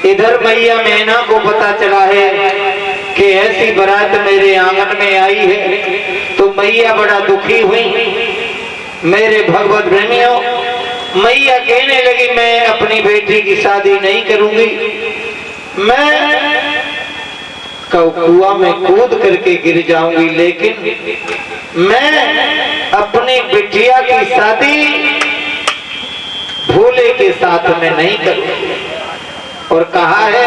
इधर मैया मैना को पता चला है कि ऐसी बारात मेरे आंगन में आई है, तो मैया बड़ा दुखी हुई। मेरे भगवत प्रेमियों, मैया कहने लगी मैं अपनी बेटी की शादी नहीं करूंगी, मैं कुआं में कूद करके गिर जाऊंगी, लेकिन मैं अपनी बिटिया की शादी भोले के साथ में नहीं करूंगी। और कहा है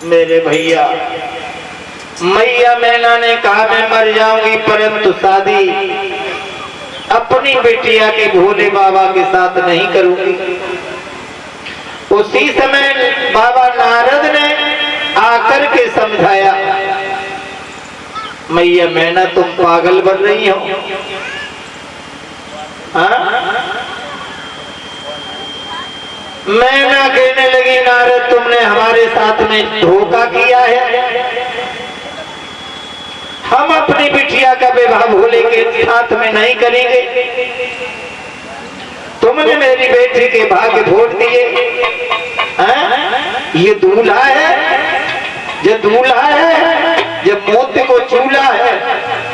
मेरे भैया, मैया मैना ने कहा मैं मर जाऊंगी परंतु शादी अपनी बिटिया के भोले बाबा के साथ नहीं करूंगी। उसी समय बाबा नारद ने आकर के समझाया, मैया मैना तुम पागल बन रही हो, मैना कहने लगी नारद तुमने हमारे साथ में धोखा किया है, हम अपनी बिटिया का विवाह भोले के साथ में नहीं करेंगे। तुमने मेरी बेटी के भाग्य फोड़ दिए। ये दूल्हा है, ये दूल्हा है, ये मोती को चूल्हा है,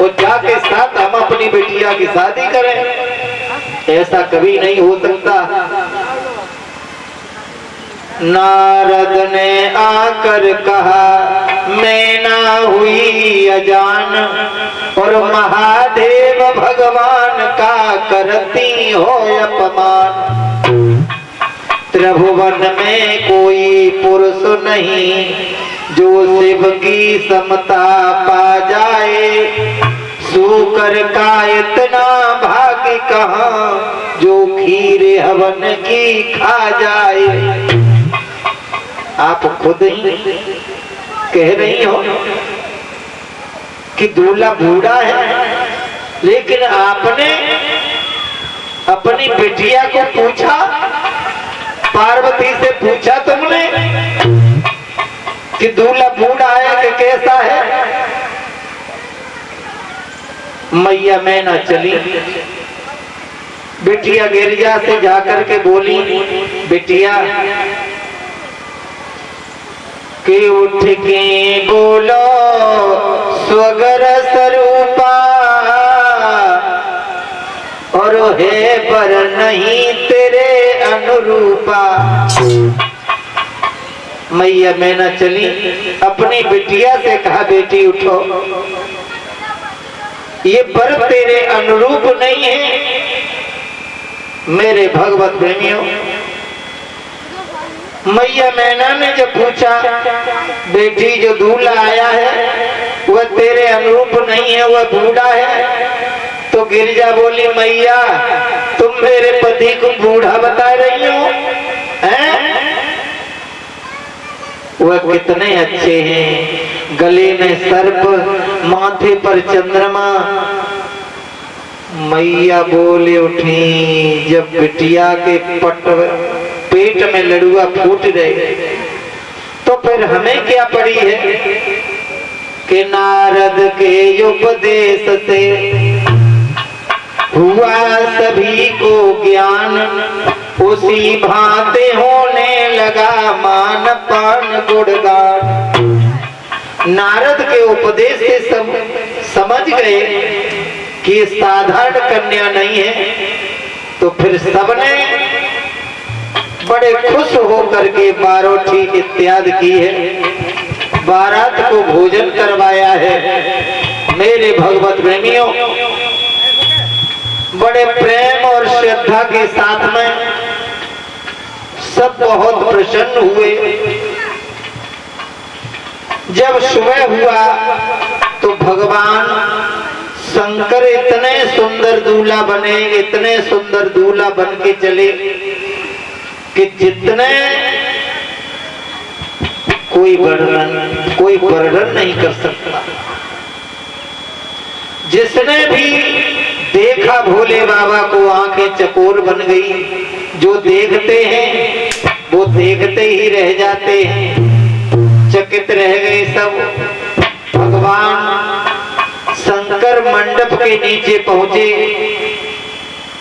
और जाके साथ हम अपनी बेटिया की शादी करें, ऐसा कभी नहीं हो सकता। नारद ने आकर कहा मैना हुई अजान, और महादेव भगवान का करती हो अपमान। त्रिभुवन में कोई पुरुष नहीं जो शिव की समता पा जाए, सूकर का इतना भाग्य कहाँ जो खीर हवन की खा जाए। आप खुद ही कह रही हो कि दूल्हा बूढ़ा है, लेकिन आपने अपनी बिटिया को पूछा, पार्वती से पूछा तुमने कि दूल्हा बूढ़ा है कि कैसा है? मैया मैना चली, बिटिया गिरिजा से जाकर के बोली, बिटिया कि उठ के बोलो स्वगर स्वरूपा और है पर नहीं तेरे अनुरूपा। मैया मैं न चली, अपनी बिटिया से कहा बेटी उठो, ये बर तेरे अनुरूप नहीं है। मेरे भगवत प्रेमियों, मैया मैना ने जब पूछा बेटी जो दूल्हा आया है वह तेरे अनुरूप नहीं है, वह बूढ़ा है, तो गिरिजा बोली मैया तुम मेरे पति को बूढ़ा बता रही हो हैं? वह कितने अच्छे हैं, गले में सर्प, माथे पर चंद्रमा। मैया बोले उठी, जब बिटिया के पेट में लड़ुआ फूट गए तो फिर हमें क्या पड़ी है कि नारद के उपदेश से हुआ सभी को ज्ञान, उसी भांति होने लगा मान पान गुणगान। नारद के उपदेश से सब समझ गए कि साधारण कन्या नहीं है, तो फिर सबने बड़े खुश होकर के बारोठी इत्यादि की है, बारात को भोजन करवाया है। मेरे भगवत प्रेमियों, बड़े प्रेम और श्रद्धा के साथ में सब बहुत प्रसन्न हुए। जब सुबह हुआ तो भगवान शंकर इतने सुंदर दूल्हा बने, इतने सुंदर दूल्हा बन के चले कि जितने कोई वर्णन नहीं कर सकता। जिसने भी देखा भोले बाबा को आंखें चकोर बन गई। जो देखते हैं वो देखते ही रह जाते हैं, चकित रह गए सब। भगवान शंकर मंडप के नीचे पहुंचे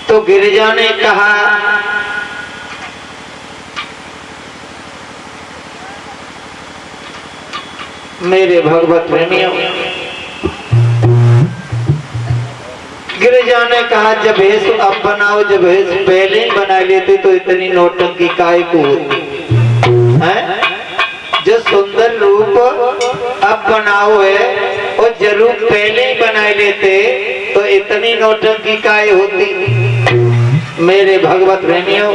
तो गिरिजा ने कहा मेरे भगवत प्रेमियों, गिरिजा ने कहा जब भेष अब बनाओ, जब भेष पहले ही बना लेते तो इतनी नौटंकी काहे को होती है? जो सुंदर रूप अब बनाओ है और जरूर पहले ही बना लेते तो इतनी नौटंकी काहे होती। मेरे भगवत प्रेमियों,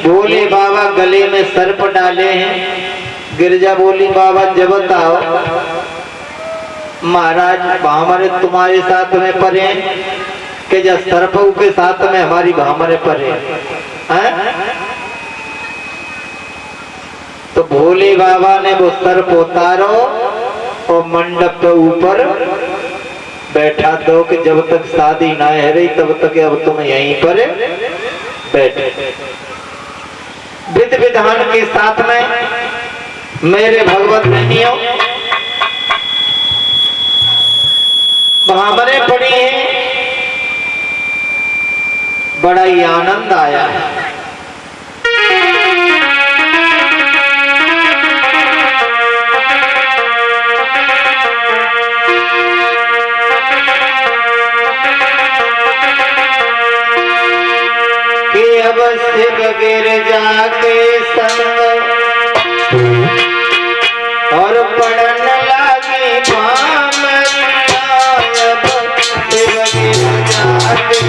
भोले बाबा गले में सर्प डाले हैं। गिरिजा बोली बाबा जब बताओ, महाराज हमारे तुम्हारे साथ में परे कि जब सर्प के साथ में हमारी भामरे परे हैं? तो भोले बाबा ने वो सर्प उतारो और मंडप के ऊपर बैठा दो कि जब तक शादी ना है रही तब तक अब तुम यहीं पर बैठे। विधि विधान के साथ में मेरे भगवत प्रेमियों, भामरे पड़ी हैं, बड़ा ही आनंद आया है। कि अब शिव गिरिजा के संग और पढ़न लागी भामरिया, अब शिव गिरिजा के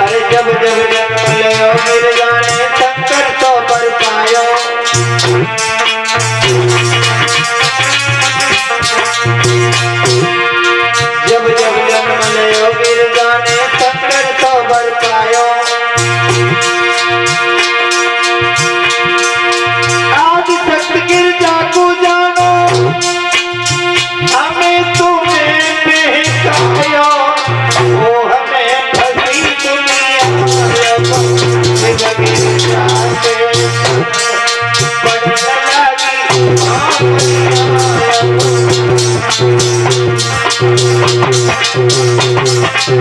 अरे जब जब जन्म लो गिरिजा ने शंकर तो बर पायो। जब जब जन्म लो गिरिजा ने शंकर तो बर पायो। आदि शक्ति गिरिजा को जानो, हमें तुम्हें अरे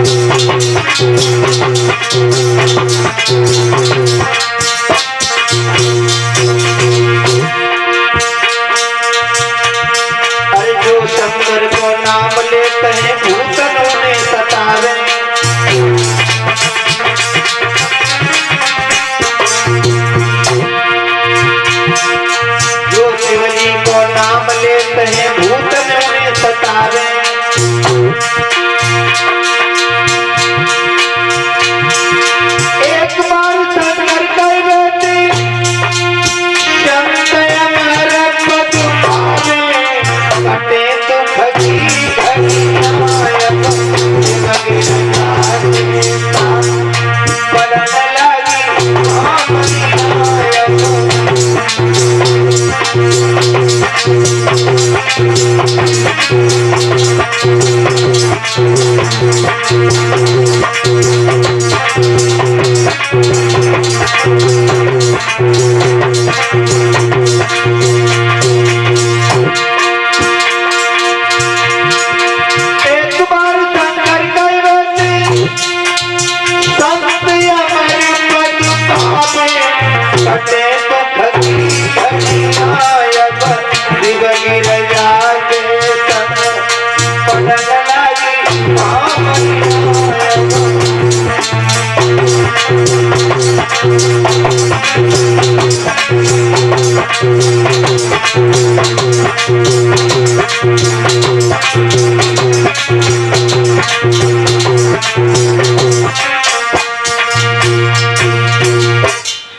जो शंकर को नाम लेते हैं भूतन उन्हें सतावे। जो शिव जी को नाम लेते हैं भूतन उन्हें सतावे। एक बार शंकर कई बेटी संत अमर पद पावे। कटे तो खगी खगी नायक लगे पड़न लगी भामनी नायक।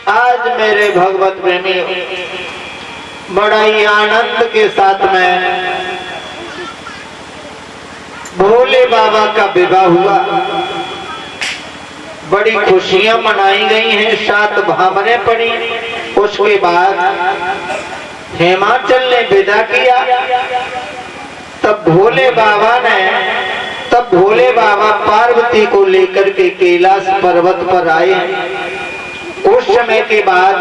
आज मेरे भगवत प्रेमी बड़ा ही आनंद के साथ में भोले बाबा का विवाह हुआ। बड़ी खुशियां मनाई गई हैं, 7 भावनें पड़ी। उसके बाद हिमाचल ने विदा किया। तब भोले बाबा पार्वती को लेकर के कैलाश पर्वत पर आए। कुछ समय के बाद